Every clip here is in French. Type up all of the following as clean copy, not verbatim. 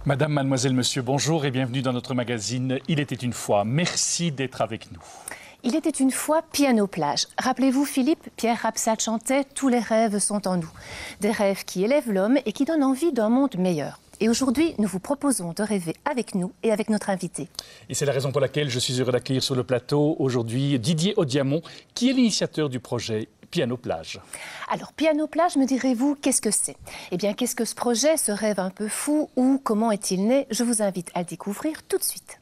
Madame, mademoiselle, monsieur, bonjour et bienvenue dans notre magazine Il était une fois. Merci d'être avec nous. Il était une fois piano-plage. Rappelez-vous, Philippe, Pierre Rapsat chantait « Tous les rêves sont en nous ». Des rêves qui élèvent l'homme et qui donnent envie d'un monde meilleur. Et aujourd'hui, nous vous proposons de rêver avec nous et avec notre invité. Et c'est la raison pour laquelle je suis heureux d'accueillir sur le plateau aujourd'hui Didier Audiamont, qui est l'initiateur du projet Piano-plage. Alors, Piano-plage, me direz-vous, qu'est-ce que c'est? Eh bien, qu'est-ce que ce projet, ce rêve un peu fou, ou comment est-il né? Je vous invite à le découvrir tout de suite.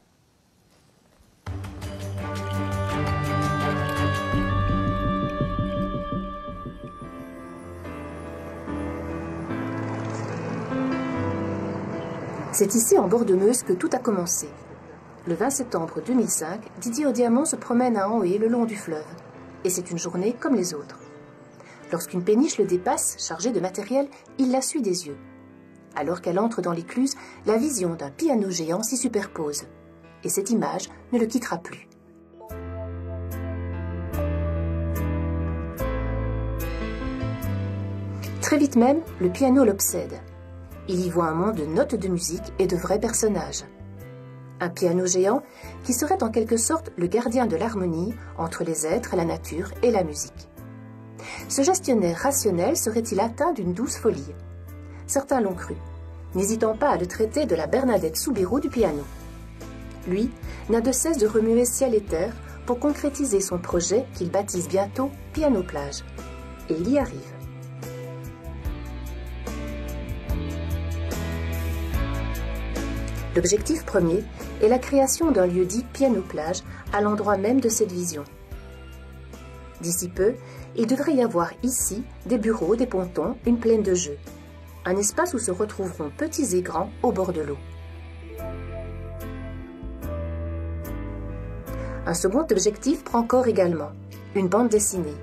C'est ici, en bord de Meuse, que tout a commencé. Le 20 septembre 2005, Didier Audiamont se promène à Anhé, le long du fleuve. Et c'est une journée comme les autres. Lorsqu'une péniche le dépasse, chargée de matériel, il la suit des yeux. Alors qu'elle entre dans l'écluse, la vision d'un piano géant s'y superpose. Et cette image ne le quittera plus. Très vite même, le piano l'obsède. Il y voit un monde de notes de musique et de vrais personnages. Un piano géant qui serait en quelque sorte le gardien de l'harmonie entre les êtres, la nature et la musique. Ce gestionnaire rationnel serait-il atteint d'une douce folie? Certains l'ont cru, n'hésitant pas à le traiter de la Bernadette Soubirous du piano. Lui n'a de cesse de remuer ciel et terre pour concrétiser son projet qu'il baptise bientôt Piano-plage. Et il y arrive. L'objectif premier est la création d'un lieu dit piano-plage à l'endroit même de cette vision. D'ici peu, il devrait y avoir ici des bureaux, des pontons, une plaine de jeux. Un espace où se retrouveront petits et grands au bord de l'eau. Un second objectif prend corps également, une bande dessinée.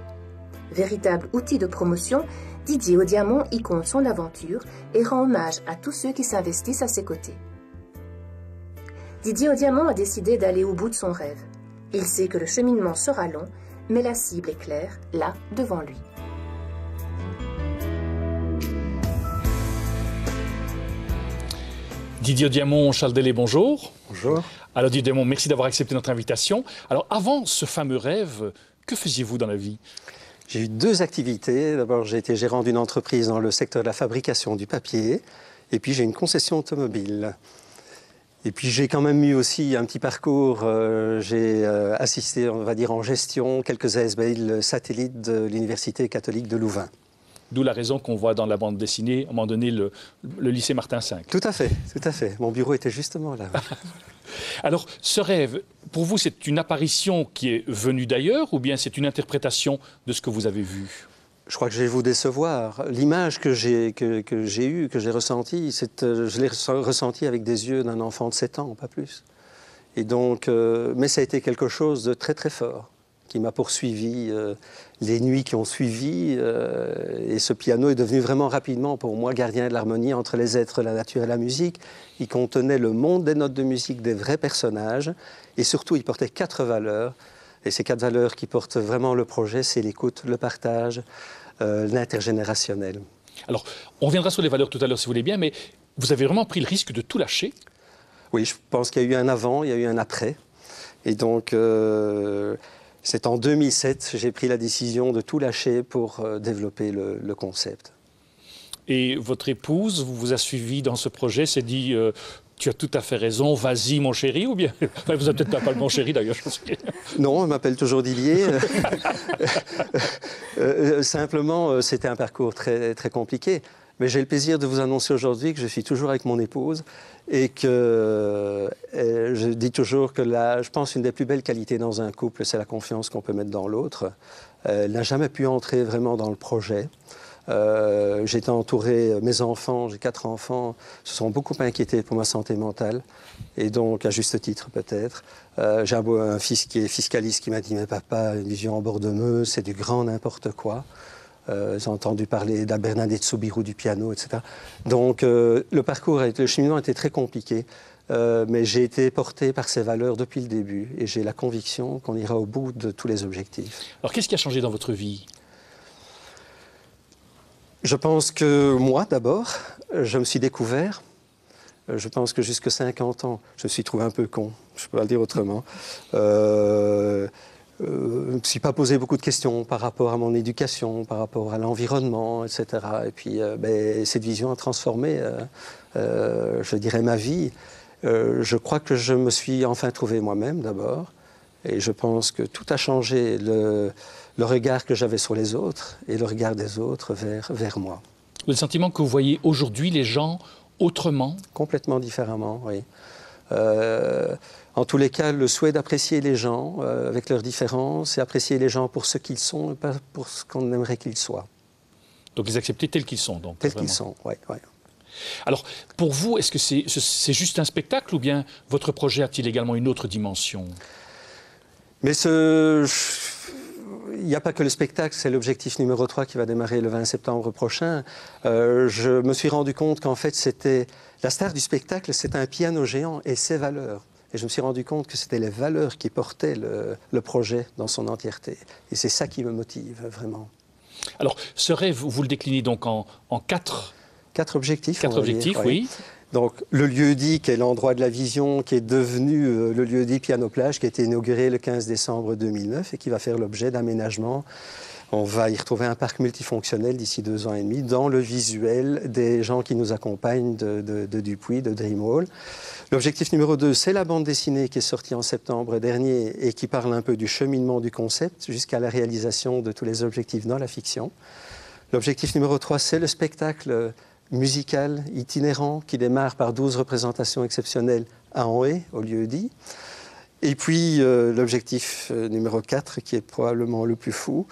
Véritable outil de promotion, Didier Audiamont y compte son aventure et rend hommage à tous ceux qui s'investissent à ses côtés. Didier Audiamont a décidé d'aller au bout de son rêve. Il sait que le cheminement sera long, mais la cible est claire, là, devant lui. Didier Audiamont, Charles Delay, bonjour. Bonjour. Alors Didier Audiamont, merci d'avoir accepté notre invitation. Alors avant ce fameux rêve, que faisiez-vous dans la vie? J'ai eu deux activités. D'abord, j'ai été gérant d'une entreprise dans le secteur de la fabrication du papier. Et puis j'ai une concession automobile. Et puis j'ai quand même eu aussi un petit parcours, j'ai assisté, on va dire, en gestion, quelques ASBL satellites de l'Université catholique de Louvain. D'où la raison qu'on voit dans la bande dessinée, à un moment donné, le lycée Martin V. Tout à fait, tout à fait. Mon bureau était justement là. Alors, ce rêve, pour vous, c'est une apparition qui est venue d'ailleurs ou bien c'est une interprétation de ce que vous avez vu? Je crois que je vais vous décevoir. L'image que j'ai eue, que j'ai ressentie, je l'ai ressentie avec des yeux d'un enfant de 7 ans, pas plus. Et donc, mais ça a été quelque chose de très très fort, qui m'a poursuivi les nuits qui ont suivi. Et ce piano est devenu vraiment rapidement, pour moi, gardien de l'harmonie entre les êtres, la nature et la musique. Il contenait le monde des notes de musique, des vrais personnages. Et surtout, il portait 4 valeurs. Et ces 4 valeurs qui portent vraiment le projet, c'est l'écoute, le partage, l'intergénérationnel. Alors, on reviendra sur les valeurs tout à l'heure si vous voulez bien, mais vous avez vraiment pris le risque de tout lâcher? Oui, je pense qu'il y a eu un avant, il y a eu un après. Et donc, c'est en 2007 que j'ai pris la décision de tout lâcher pour développer le concept. Et votre épouse vous a suivi dans ce projet, s'est dit tu as tout à fait raison, vas-y mon chéri, ou bien... Enfin, vous n'avez peut-être pas le mon chéri d'ailleurs, je sais. Non, elle m'appelle toujours Didier. Simplement, c'était un parcours très, très compliqué. Mais j'ai le plaisir de vous annoncer aujourd'hui que je suis toujours avec mon épouse et que je dis toujours que je pense une des plus belles qualités dans un couple, c'est la confiance qu'on peut mettre dans l'autre. Elle n'a jamais pu entrer vraiment dans le projet. J'étais entouré, mes enfants, j'ai 4 enfants, se sont beaucoup inquiétés pour ma santé mentale, et donc à juste titre peut-être. J'ai un fils qui est fiscaliste qui m'a dit « Mais papa, une vision en bord de Meuse, c'est du grand n'importe quoi ». J'ai entendu parler d'Abernadette Soubirous du piano, etc. Donc le cheminement était très compliqué, mais j'ai été porté par ces valeurs depuis le début, et j'ai la conviction qu'on ira au bout de tous les objectifs. Alors qu'est-ce qui a changé dans votre vie? Je pense que moi, d'abord, je me suis découvert. Je pense que jusqu'à 50 ans, je me suis trouvé un peu con, je ne peux pas le dire autrement. Je ne me suis pas posé beaucoup de questions par rapport à mon éducation, par rapport à l'environnement, etc. Et puis, cette vision a transformé, je dirais, ma vie. Je crois que je me suis enfin trouvé moi-même, d'abord. Et je pense que tout a changé. Le regard que j'avais sur les autres et le regard des autres vers moi. Vous avez le sentiment que vous voyez aujourd'hui les gens autrement? Complètement différemment, oui. En tous les cas, le souhait d'apprécier les gens avec leurs différences et apprécier les gens pour ce qu'ils sont et pas pour ce qu'on aimerait qu'ils soient. Donc les accepter tels qu'ils sont, donc. Tels qu'ils sont, oui. Ouais. Alors, pour vous, est-ce que c'est juste un spectacle ou bien votre projet a-t-il également une autre dimension? Mais il n'y a pas que le spectacle, c'est l'objectif numéro 3 qui va démarrer le 20 septembre prochain. Je me suis rendu compte qu'en fait, la star du spectacle, c'est un piano géant et ses valeurs. Et je me suis rendu compte que c'était les valeurs qui portaient le projet dans son entièreté. Et c'est ça qui me motive, vraiment. Alors, ce rêve, vous le déclinez donc en 4 objectifs. 4 objectifs, oui. Donc, le lieu-dit, qui est l'endroit de la vision, qui est devenu le lieu-dit Piano-Plage, qui a été inauguré le 15 décembre 2009 et qui va faire l'objet d'aménagements. On va y retrouver un parc multifonctionnel d'ici 2 ans et demi, dans le visuel des gens qui nous accompagnent de Dupuis, de Dream Hall. L'objectif numéro 2, c'est la bande dessinée qui est sortie en septembre dernier et qui parle un peu du cheminement du concept jusqu'à la réalisation de tous les objectifs dans la fiction. L'objectif numéro 3, c'est le spectacle musical itinérant qui démarre par 12 représentations exceptionnelles à Anhé, au lieu-dit. Et puis l'objectif numéro 4, qui est probablement le plus fou,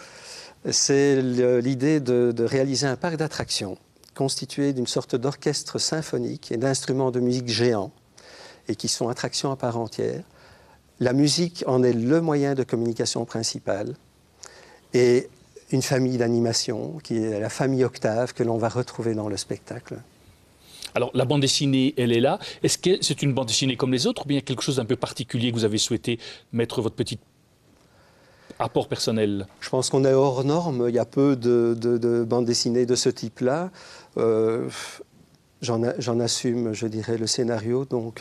c'est l'idée de réaliser un parc d'attractions constitué d'une sorte d'orchestre symphonique et d'instruments de musique géants et qui sont attractions à part entière. La musique en est le moyen de communication principal et une famille d'animation qui est la famille Octave que l'on va retrouver dans le spectacle. Alors, la bande dessinée, elle est là. Est-ce que c'est une bande dessinée comme les autres ou bien quelque chose d'un peu particulier que vous avez souhaité mettre votre petit apport personnel? Je pense qu'on est hors norme. Il y a peu de bandes dessinées de ce type-là. J'en assume, je dirais, le scénario, donc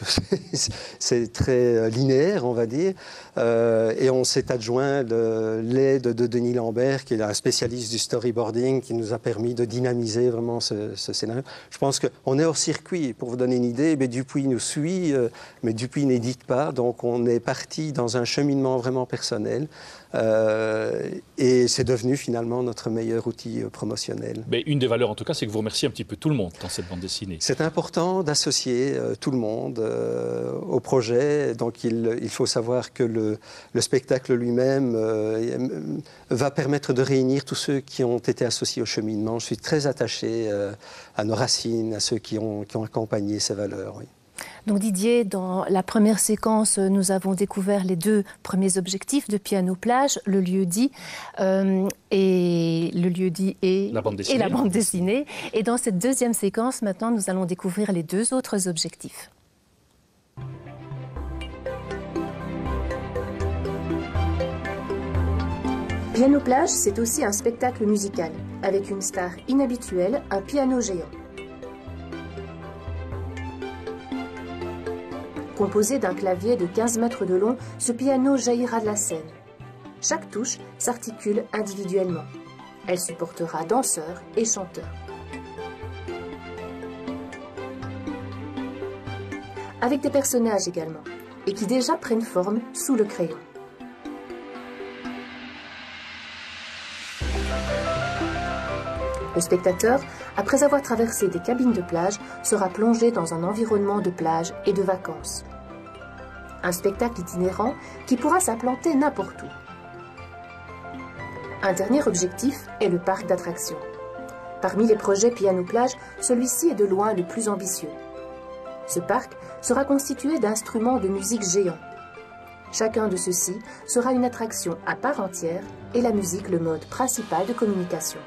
c'est très linéaire, on va dire. Et on s'est adjoint l'aide de Denis Lambert, qui est un spécialiste du storyboarding, qui nous a permis de dynamiser vraiment ce scénario. Je pense qu'on est hors circuit. Pour vous donner une idée, mais Dupuis nous suit, mais Dupuis n'édite pas, donc on est parti dans un cheminement vraiment personnel. Et c'est devenu finalement notre meilleur outil promotionnel. Mais une des valeurs, en tout cas, c'est que vous remerciez un petit peu tout le monde dans cette bande dessinée. C'est important d'associer tout le monde au projet. Donc il faut savoir que le spectacle lui-même va permettre de réunir tous ceux qui ont été associés au cheminement. Je suis très attaché à nos racines, à ceux qui ont accompagné ces valeurs. Oui. Donc Didier, dans la première séquence, nous avons découvert les 2 premiers objectifs de Piano-Plage, le lieu-dit et la bande dessinée. Et dans cette deuxième séquence, maintenant, nous allons découvrir les 2 autres objectifs. Piano-Plage, c'est aussi un spectacle musical, avec une star inhabituelle, un piano géant. Composé d'un clavier de 15 mètres de long, ce piano jaillira de la scène. Chaque touche s'articule individuellement. Elle supportera danseurs et chanteurs. Avec des personnages également, et qui déjà prennent forme sous le crayon. Le spectateur, après avoir traversé des cabines de plage, sera plongé dans un environnement de plage et de vacances. Un spectacle itinérant qui pourra s'implanter n'importe où. Un dernier objectif est le parc d'attractions. Parmi les projets piano-plage, celui-ci est de loin le plus ambitieux. Ce parc sera constitué d'instruments de musique géants. Chacun de ceux-ci sera une attraction à part entière et la musique le mode principal de communication.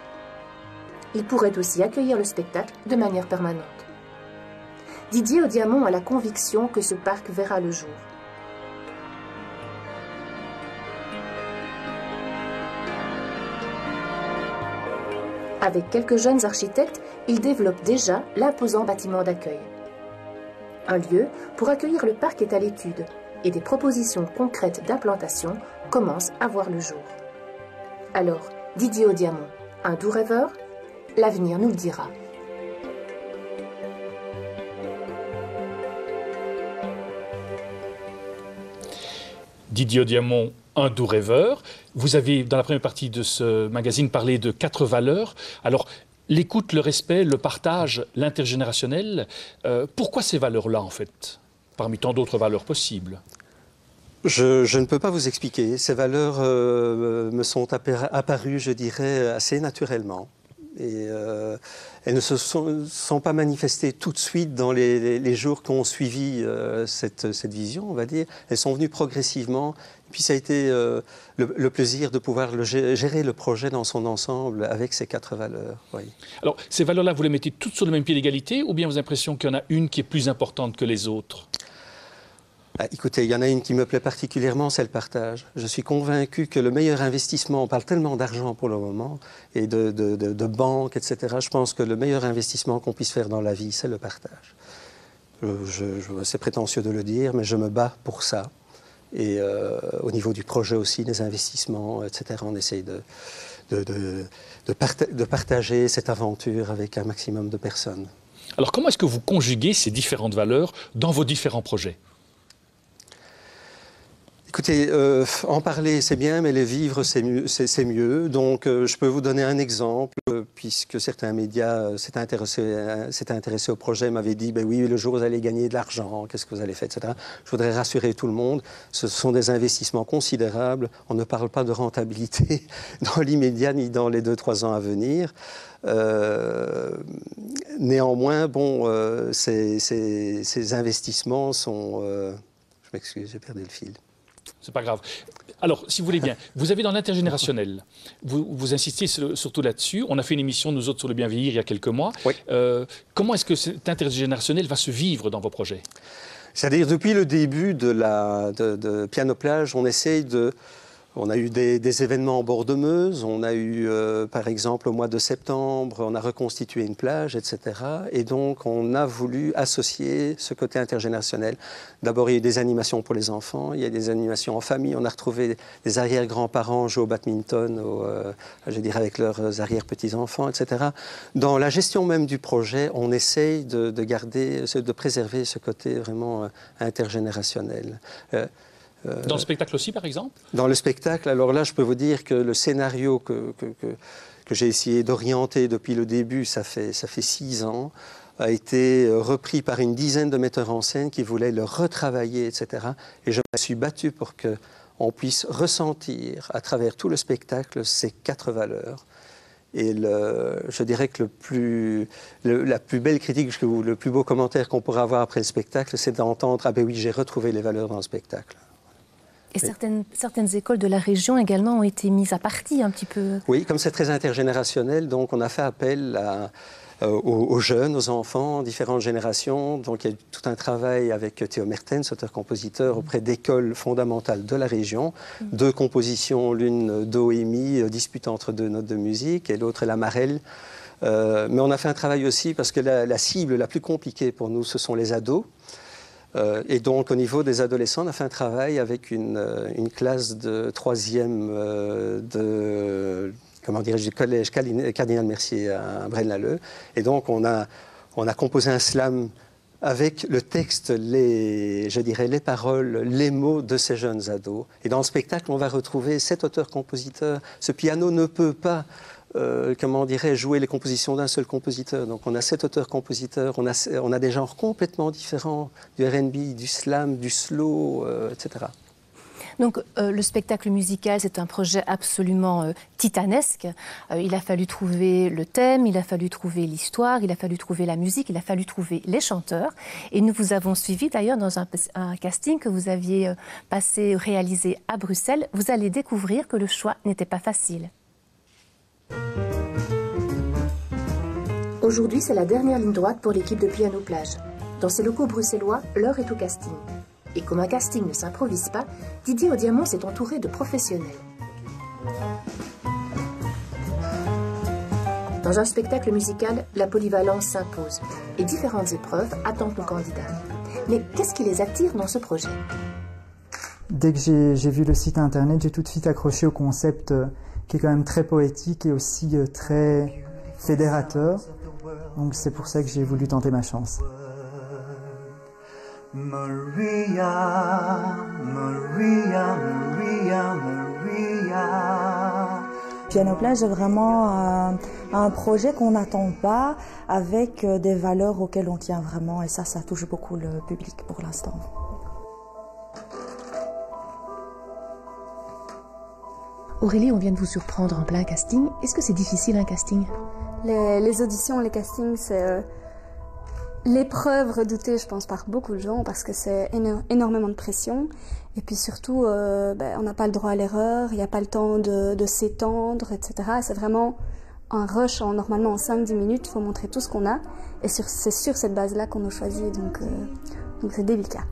Il pourrait aussi accueillir le spectacle de manière permanente. Didier Audiamont a la conviction que ce parc verra le jour. Avec quelques jeunes architectes, il développe déjà l'imposant bâtiment d'accueil. Un lieu pour accueillir le parc est à l'étude et des propositions concrètes d'implantation commencent à voir le jour. Alors, Didier Audiamont, un doux rêveur? L'avenir nous le dira. Didier Audiamont, un doux rêveur. Vous avez, dans la première partie de ce magazine, parlé de 4 valeurs. Alors, l'écoute, le respect, le partage, l'intergénérationnel. Pourquoi ces valeurs-là, en fait, parmi tant d'autres valeurs possibles? Je ne peux pas vous expliquer. Ces valeurs me sont apparues, je dirais, assez naturellement. Et elles ne se sont pas manifestées tout de suite dans les jours qui ont suivi cette vision, on va dire. Elles sont venues progressivement. Et puis ça a été le plaisir de pouvoir gérer le projet dans son ensemble avec ces 4 valeurs. Oui. Alors, ces valeurs-là, vous les mettez toutes sur le même pied d'égalité ou bien vous avez l'impression qu'il y en a une qui est plus importante que les autres? Écoutez, il y en a une qui me plaît particulièrement, c'est le partage. Je suis convaincu que le meilleur investissement, on parle tellement d'argent pour le moment, et de banques, etc. Je pense que le meilleur investissement qu'on puisse faire dans la vie, c'est le partage. C'est prétentieux de le dire, mais je me bats pour ça. Et au niveau du projet aussi, des investissements, etc., on essaye de partager cette aventure avec un maximum de personnes. Alors, comment est-ce que vous conjuguez ces différentes valeurs dans vos différents projets? Écoutez, en parler c'est bien, mais les vivre c'est mieux. Donc je peux vous donner un exemple, puisque certains médias s'étaient intéressés au projet, m'avaient dit, ben oui, le jour où vous allez gagner de l'argent, qu'est-ce que vous allez faire, etc. Je voudrais rassurer tout le monde, ce sont des investissements considérables, on ne parle pas de rentabilité dans l'immédiat ni dans les 2-3 ans à venir. Néanmoins, bon, ces investissements sont... je m'excuse, j'ai perdu le fil. C'est pas grave. Alors, si vous voulez bien, vous avez dans l'intergénérationnel, vous insistez surtout là-dessus. On a fait une émission, nous autres, sur le bien vieillir il y a quelques mois. Oui. Comment est-ce que cet intergénérationnel va se vivre dans vos projets? C'est-à-dire, depuis le début de Piano Plage, on essaye de... On a eu des événements en bord de Meuse, on a eu, par exemple, au mois de septembre, on a reconstitué une plage, etc. Et donc, on a voulu associer ce côté intergénérationnel. D'abord, il y a eu des animations pour les enfants, il y a des animations en famille, on a retrouvé des arrière-grands-parents jouer au badminton, je dirais avec leurs arrière-petits-enfants, etc. Dans la gestion même du projet, on essaye de préserver ce côté vraiment intergénérationnel. Dans le spectacle aussi, par exemple? Dans le spectacle, alors là, je peux vous dire que le scénario que j'ai essayé d'orienter depuis le début, ça fait 6 ans, a été repris par une dizaine de metteurs en scène qui voulaient le retravailler, etc. Et je me suis battu pour qu'on puisse ressentir à travers tout le spectacle ces 4 valeurs. Et je dirais que la plus belle critique, le plus beau commentaire qu'on pourra avoir après le spectacle, c'est d'entendre « Ah ben oui, j'ai retrouvé les valeurs dans le spectacle ». Et certaines écoles de la région également ont été mises à partie un petit peu. Oui, comme c'est très intergénérationnel, donc on a fait appel aux jeunes, aux enfants, différentes générations. Donc il y a eu tout un travail avec Théo Mertens, auteur-compositeur, auprès d'écoles fondamentales de la région. 2 compositions, l'une d'Oemi, disputant entre 2 notes de musique, et l'autre la Marelle. Mais on a fait un travail aussi parce que la cible la plus compliquée pour nous, ce sont les ados. Et donc, au niveau des adolescents, on a fait un travail avec une classe de 3e du collège Cardinal Mercier à Braine-l'Alleud. Et donc, on a composé un slam avec le texte, je dirais les paroles, les mots de ces jeunes ados. Et dans le spectacle, on va retrouver 7 auteurs-compositeurs. Ce piano ne peut pas... jouer les compositions d'un seul compositeur. Donc on a 7 auteurs-compositeurs, on a des genres complètement différents, du R&B, du slam, du slow, etc. Donc le spectacle musical, c'est un projet absolument titanesque. Il a fallu trouver le thème, il a fallu trouver l'histoire, il a fallu trouver la musique, il a fallu trouver les chanteurs. Et nous vous avons suivi d'ailleurs dans un casting que vous aviez réalisé à Bruxelles. Vous allez découvrir que le choix n'était pas facile. Aujourd'hui, c'est la dernière ligne droite pour l'équipe de Piano Plage. Dans ces locaux bruxellois, l'heure est au casting. Et comme un casting ne s'improvise pas, Didier Audiamant s'est entouré de professionnels. Dans un spectacle musical, la polyvalence s'impose et différentes épreuves attendent nos candidats. Mais qu'est-ce qui les attire dans ce projet? Dès que j'ai vu le site internet, j'ai tout de suite accroché au concept qui est quand même très poétique et aussi très fédérateur. Donc c'est pour ça que j'ai voulu tenter ma chance. Maria, Maria, Maria, Maria. Piano Plage est vraiment un projet qu'on n'attend pas, avec des valeurs auxquelles on tient vraiment, et ça touche beaucoup le public pour l'instant. Aurélie, on vient de vous surprendre en plein casting. Est-ce que c'est difficile un casting? Les auditions, les castings, c'est l'épreuve redoutée, je pense, par beaucoup de gens, parce que c'est énormément de pression. Et puis surtout, on n'a pas le droit à l'erreur, il n'y a pas le temps de s'étendre, etc. C'est vraiment un rush, normalement en 5-10 minutes, il faut montrer tout ce qu'on a. Et c'est sur cette base-là qu'on nous choisit, donc c'est délicat.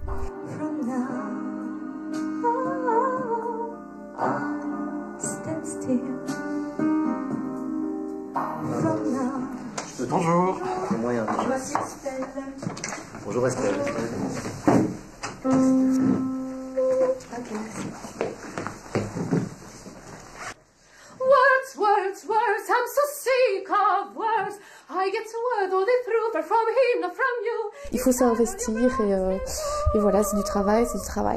Bonjour. C'est moyen. Bonjour Estelle. Words, I'm so sick of words. I get word all the truth are from him, not from you. Il faut s'investir et voilà, c'est du travail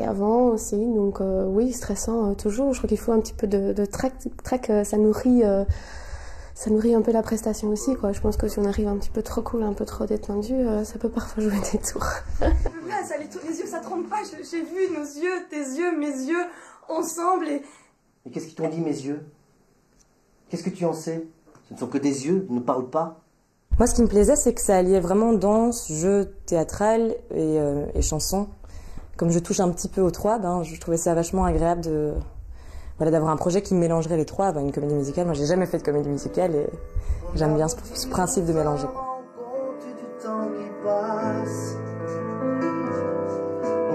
avant aussi. Donc oui, stressant toujours. Je crois qu'il faut un petit peu de trac, ça nourrit un peu la prestation aussi, quoi. Je pense que si on arrive un petit peu trop cool, un peu trop détendu, ça peut parfois jouer des tours. Les yeux, ça trompe pas. J'ai vu nos yeux, tes yeux, mes yeux ensemble et... Mais qu'est-ce qu'ils t'ont dit, mes yeux? Qu'est-ce que tu en sais? Ce ne sont que des yeux, ils ne parlent pas. Moi, ce qui me plaisait, c'est que ça alliait vraiment danse, jeu théâtral et chanson. Comme je touche un petit peu aux trois, je trouvais ça vachement agréable d'avoir un projet qui mélangerait les trois. Une comédie musicale, moi j'ai jamais fait de comédie musicale et j'aime bien ce principe de mélanger.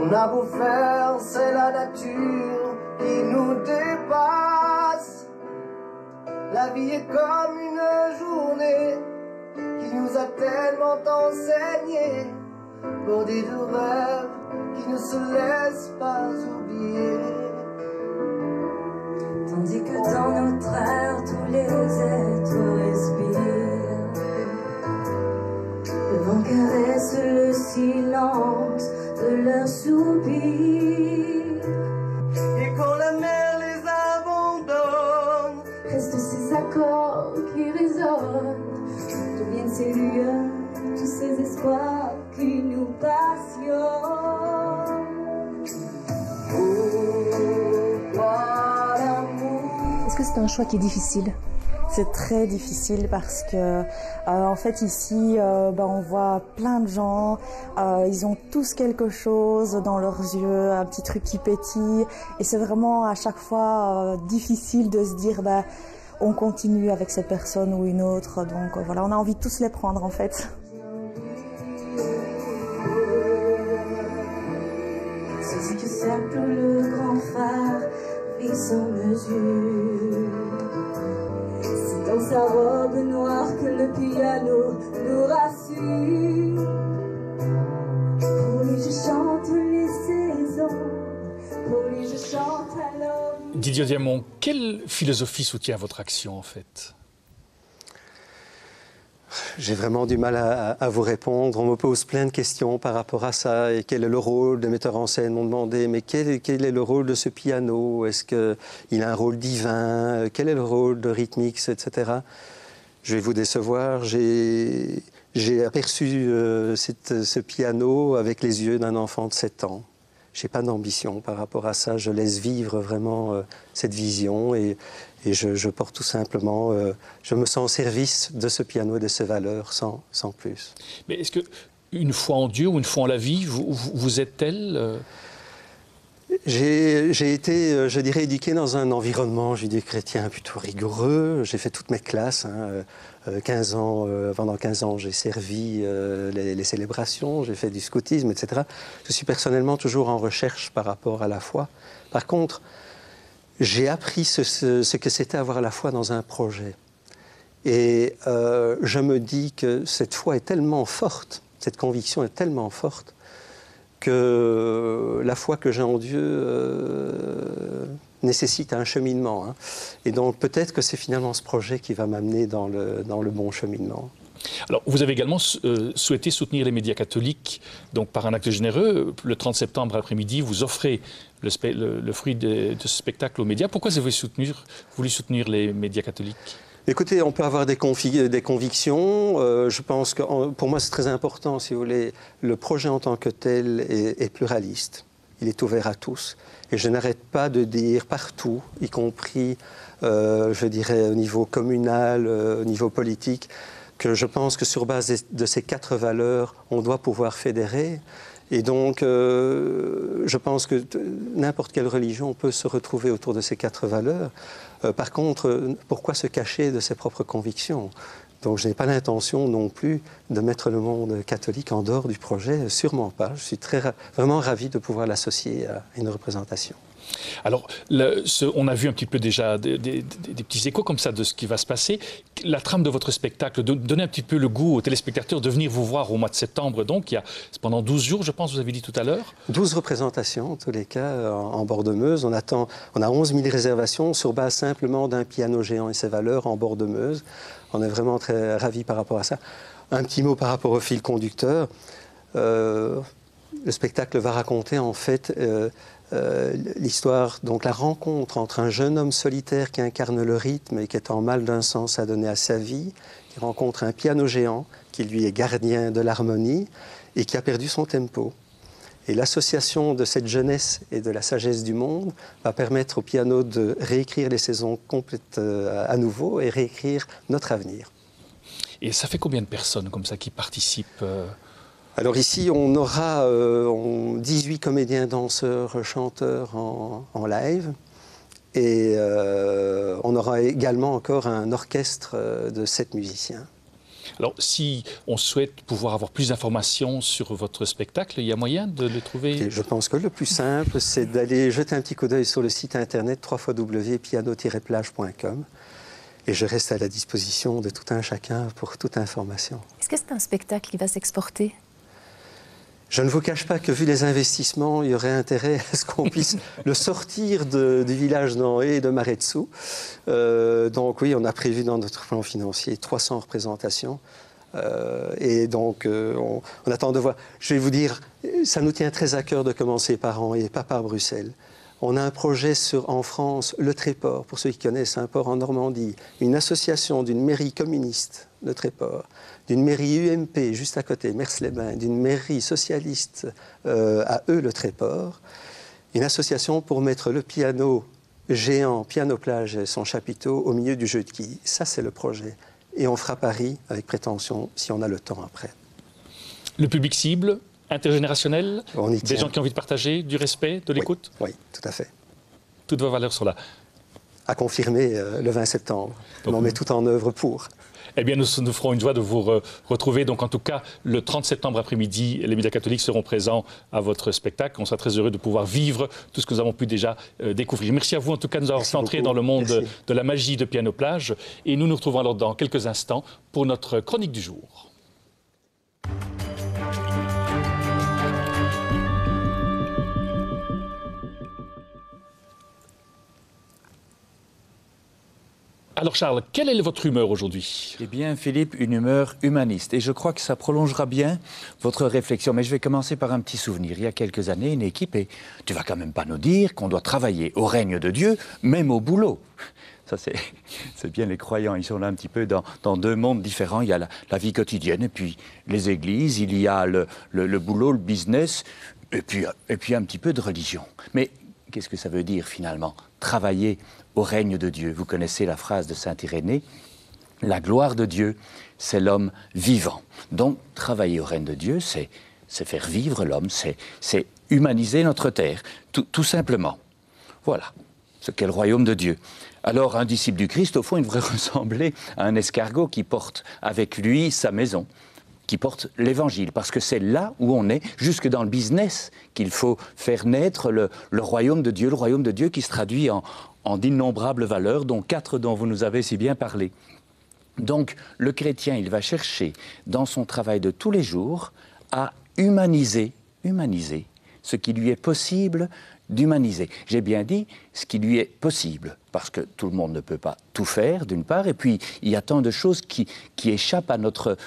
On a beau faire, c'est la nature qui nous dépasse. La vie est comme une journée qui nous a tellement enseigné pour des doux rêves qui ne se laissent pas oublier. Tandis que dans notre air, tous les êtres respirent. Le vent caresse le silence de leurs soupirs. Et quand la mer les abandonne, restent ces accords qui résonnent. Deviennent ces lueurs, tous ces espoirs qui nous passionnent. Est-ce que c'est un choix qui est difficile? C'est très difficile parce que, en fait, ici, on voit plein de gens, ils ont tous quelque chose dans leurs yeux, un petit truc qui pétille, et c'est vraiment à chaque fois difficile de se dire, on continue avec cette personne ou une autre, donc voilà, on a envie de tous les prendre en fait. C'est ce que cercle le grand phare vit sans mesure. C'est dans sa robe noire que le piano nous rassure. Pour lui je chante les saisons, pour lui je chante alors. Didier Audiamant, quelle philosophie soutient votre action en fait? J'ai vraiment du mal à vous répondre. On me pose plein de questions par rapport à ça. Et quel est le rôle des metteurs en scène? M'ont demandé, mais quel est le rôle de ce piano? Est-ce qu'il a un rôle divin? Quel est le rôle de Rhythmix, etc. Je vais vous décevoir. J'ai aperçu ce piano avec les yeux d'un enfant de 7 ans. j'ai pas d'ambition par rapport à ça. Je laisse vivre vraiment cette vision et je porte tout simplement, je me sens au service de ce piano et de ses valeurs sans plus. Mais est-ce que une foi en Dieu ou une foi en la vie vous êtes telle J'ai été, je dirais, éduqué dans un environnement judéo-chrétien plutôt rigoureux. J'ai fait toutes mes classes. 15 ans, pendant 15 ans, j'ai servi les célébrations, j'ai fait du scoutisme, etc. Je suis personnellement toujours en recherche par rapport à la foi. Par contre, j'ai appris ce que c'était avoir la foi dans un projet. Et je me dis que cette foi est tellement forte, cette conviction est tellement forte, que la foi que j'ai en Dieu nécessite un cheminement. Hein. Et donc peut-être que c'est finalement ce projet qui va m'amener dans le bon cheminement. Alors, vous avez également souhaité soutenir les médias catholiques, donc par un acte généreux. Le 30 septembre après-midi, vous offrez le fruit de ce spectacle aux médias. Pourquoi vous avez voulu soutenir les médias catholiques ? Écoutez, on peut avoir des convictions. Je pense que pour moi, c'est très important, si vous voulez. Le projet en tant que tel est pluraliste. Il est ouvert à tous. Et je n'arrête pas de dire partout, y compris, je dirais, au niveau communal, au niveau politique, que je pense que sur base de ces 4 valeurs, on doit pouvoir fédérer. Et donc, je pense que n'importe quelle religion peut se retrouver autour de ces 4 valeurs. Par contre, pourquoi se cacher de ses propres convictions? Donc, je n'ai pas l'intention non plus de mettre le monde catholique en dehors du projet, sûrement pas. Je suis vraiment ravi de pouvoir l'associer à une représentation. Alors, on a vu un petit peu déjà des petits échos comme ça de ce qui va se passer. La trame de votre spectacle, donner un petit peu le goût aux téléspectateurs de venir vous voir au mois de septembre. Donc, pendant 12 jours, je pense, vous avez dit tout à l'heure. 12 représentations, en tous les cas, en bord de Meuse. On a 11 000 réservations sur base simplement d'un piano géant et ses valeurs en bord de Meuse. On est vraiment très ravis par rapport à ça. Un petit mot par rapport au fil conducteur. Le spectacle va raconter, en fait, l'histoire, donc la rencontre entre un jeune homme solitaire qui incarne le rythme et qui est en mal d'un sens à donner à sa vie, qui rencontre un piano géant qui lui est gardien de l'harmonie et qui a perdu son tempo. Et l'association de cette jeunesse et de la sagesse du monde va permettre au piano de réécrire les saisons complètes à nouveau et réécrire notre avenir. Et ça fait combien de personnes comme ça qui participent Alors ici, on aura 18 comédiens, danseurs, chanteurs en live. Et on aura également encore un orchestre de 7 musiciens. Alors, si on souhaite pouvoir avoir plus d'informations sur votre spectacle, il y a moyen de le trouver? Je pense que le plus simple, c'est d'aller jeter un petit coup d'œil sur le site internet www.piano-plage.com. Et je reste à la disposition de tout un chacun pour toute information. Est-ce que c'est un spectacle qui va s'exporter ? Je ne vous cache pas que, vu les investissements, il y aurait intérêt à ce qu'on puisse le sortir du village d'Anhé et de Maretsu. Donc oui, on a prévu dans notre plan financier 300 représentations. Et donc, on attend de voir. Je vais vous dire, ça nous tient très à cœur de commencer par Anhé et pas par Bruxelles. On a un projet en France, le Tréport, pour ceux qui connaissent, un port en Normandie, une association d'une mairie communiste, le Tréport, d'une mairie UMP juste à côté, Mers-les-Bains, d'une mairie socialiste à eux, le Tréport, une association pour mettre le piano géant, piano plage et son chapiteau au milieu du jeu de quilles. Ça, c'est le projet. Et on fera Paris avec prétention si on a le temps après. Le public cible, intergénérationnel, des gens qui ont envie de partager, du respect, de l'écoute? Oui, tout à fait. Toutes vos valeurs sont là. À confirmer le 20 septembre. Donc, on met tout en œuvre pour. Eh bien, nous ferons une joie de vous retrouver. Donc, en tout cas, le 30 septembre après-midi, les médias catholiques seront présents à votre spectacle. On sera très heureux de pouvoir vivre tout ce que nous avons pu déjà découvrir. Merci à vous, en tout cas, de nous avoir fait entrer dans le monde de la magie de Piano Plage. Et nous nous retrouvons alors dans quelques instants pour notre chronique du jour. Alors Charles, quelle est votre humeur aujourd'hui? Eh bien Philippe, une humeur humaniste. Et je crois que ça prolongera bien votre réflexion. Mais je vais commencer par un petit souvenir. Il y a quelques années, une équipe, et tu vas quand même pas nous dire qu'on doit travailler au règne de Dieu, même au boulot. Ça, c'est bien les croyants. Ils sont là un petit peu dans deux mondes différents. Il y a la vie quotidienne et puis les églises. Il y a le boulot, le business et puis un petit peu de religion. Mais qu'est-ce que ça veut dire finalement? Travailler au règne de Dieu. Vous connaissez la phrase de saint Irénée. La gloire de Dieu, c'est l'homme vivant. Donc, travailler au règne de Dieu, c'est faire vivre l'homme, c'est humaniser notre terre, tout simplement. Voilà ce qu'est le royaume de Dieu. Alors, un disciple du Christ, au fond, il devrait ressembler à un escargot qui porte avec lui sa maison, qui porte l'évangile, parce que c'est là où on est, jusque dans le business, qu'il faut faire naître le royaume de Dieu qui se traduit en d'innombrables valeurs, dont 4 dont vous nous avez si bien parlé. Donc, le chrétien, il va chercher, dans son travail de tous les jours, à humaniser ce qui lui est possible d'humaniser. J'ai bien dit ce qui lui est possible, parce que tout le monde ne peut pas tout faire, d'une part, et puis il y a tant de choses qui échappent à notre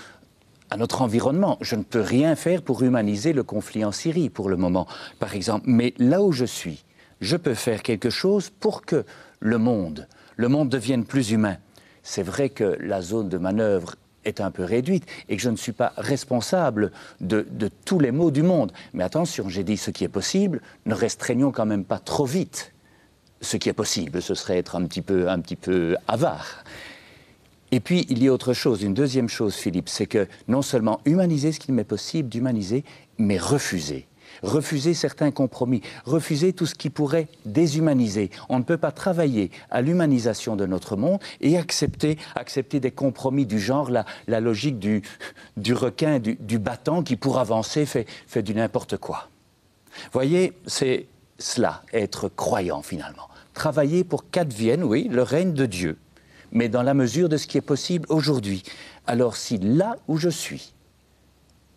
environnement. Je ne peux rien faire pour humaniser le conflit en Syrie, pour le moment, par exemple. Mais là où je suis, je peux faire quelque chose pour que le monde devienne plus humain. C'est vrai que la zone de manœuvre est un peu réduite et que je ne suis pas responsable de tous les maux du monde. Mais attention, j'ai dit ce qui est possible, ne restreignons quand même pas trop vite ce qui est possible. Ce serait être un petit peu avare. Et puis, il y a autre chose, une deuxième chose, Philippe, c'est que non seulement humaniser ce qu'il m'est possible d'humaniser, mais refuser certains compromis, refuser tout ce qui pourrait déshumaniser. On ne peut pas travailler à l'humanisation de notre monde et accepter des compromis du genre, la logique du requin, du battant qui, pour avancer, fait du n'importe quoi. Voyez, c'est cela, être croyant finalement. Travailler pour qu'advienne, oui, le règne de Dieu, mais dans la mesure de ce qui est possible aujourd'hui. Alors si là où je suis,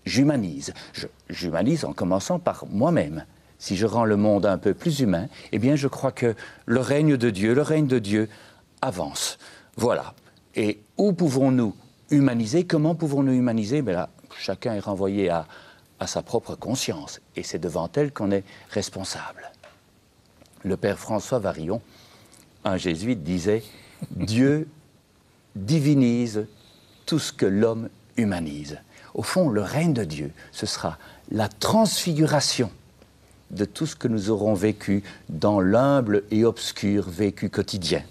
j'humanise en commençant par moi-même. Si je rends le monde un peu plus humain, eh bien je crois que le règne de Dieu avance. Voilà. Et où pouvons-nous humaniser? Comment pouvons-nous humaniser? Ben là, chacun est renvoyé à sa propre conscience. Et c'est devant elle qu'on est responsable. Le père François Varillon, un jésuite, disait « Dieu divinise tout ce que l'homme humanise ». Au fond, le règne de Dieu, ce sera la transfiguration de tout ce que nous aurons vécu dans l'humble et obscur vécu quotidien.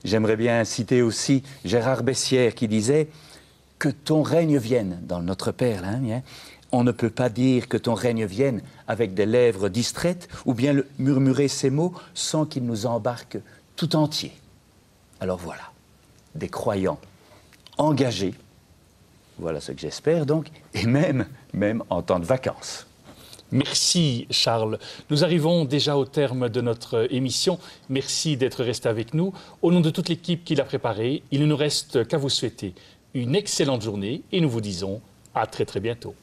J'aimerais bien citer aussi Gérard Bessières qui disait « Que ton règne vienne » dans Notre Père. Là, hein, on ne peut pas dire que ton règne vienne avec des lèvres distraites ou bien murmurer ces mots sans qu'il nous embarque tout entier. Alors voilà, des croyants engagés. Voilà ce que j'espère donc, et même en temps de vacances. Merci Charles. Nous arrivons déjà au terme de notre émission. Merci d'être resté avec nous. Au nom de toute l'équipe qui l'a préparée, il ne nous reste qu'à vous souhaiter une excellente journée et nous vous disons à très bientôt.